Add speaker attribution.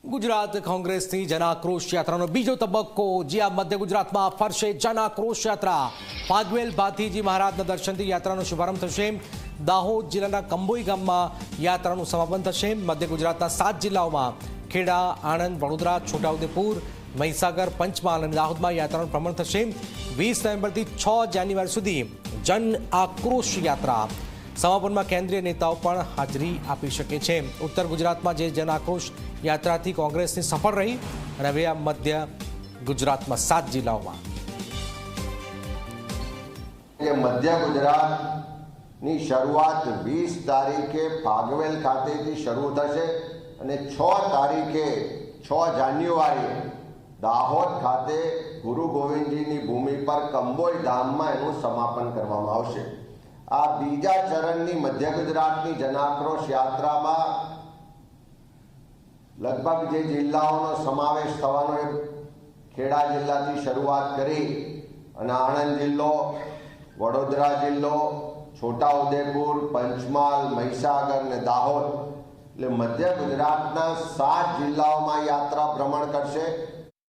Speaker 1: ગુજરાત કોંગ્રેસની જન આક્રોશ યાત્રાનો બીજો તબક્કો જે આ મધ્ય ગુજરાતમાં ફરશે જન આક્રોશ યાત્રા ભાગવેલ ભાતીજી મહારાજના દર્શનથી યાત્રાનો શુભારંભ થશે। દાહોદ જિલ્લાના કંબોઈ ગામમાં યાત્રાનું સમાપન થશે। મધ્ય ગુજરાતના 7 જિલ્લાઓમાં ખેડા, આણંદ, વડોદરા, છોટાઉદેપુર, મહીસાગર, પંચમહાલ અને દાહોદમાં યાત્રાનું ભ્રમણ થશે। 20 નવેમ્બરથી 6 જાન્યુઆરી સુધી જન આક્રોશ યાત્રા સમાપનમાં કેન્દ્રીય નેતાઓ પણ હાજરી આપી શકે છે। ઉત્તર ગુજરાતમાં જે જન આક્રોશ યાત્રાથી કોંગ્રેસની સફળ રહી અને હવે આ મધ્ય ગુજરાતમાં 7 જિલ્લાઓમાં
Speaker 2: મધ્ય ગુજરાતની શરૂઆત 20 તારીખે ભાગવેલ ખાતેથી શરૂ થશે અને 6 તારીખે 6 જાન્યુઆરીએ દાહોદ ખાતે ગુરુ ગોવિંદજીની ભૂમિ પર કંબોઈ ધામમાં એનું સમાપન કરવામાં આવશે। આ બીજા ચરણની મધ્ય ગુજરાતની જન આક્રોશ યાત્રામાં લગભગ જે જિલ્લાઓનો સમાવેશ થવાનો એ ખેડા જિલ્લાથી શરૂઆત કરી અને આણંદ જિલ્લો, વડોદરા જિલ્લો, છોટાઉદેપુર, પંચમહાલ, મહીસાગર અને દાહોદ એટલે મધ્ય ગુજરાતના 7 જિલ્લાઓમાં યાત્રા ભ્રમણ કરશે।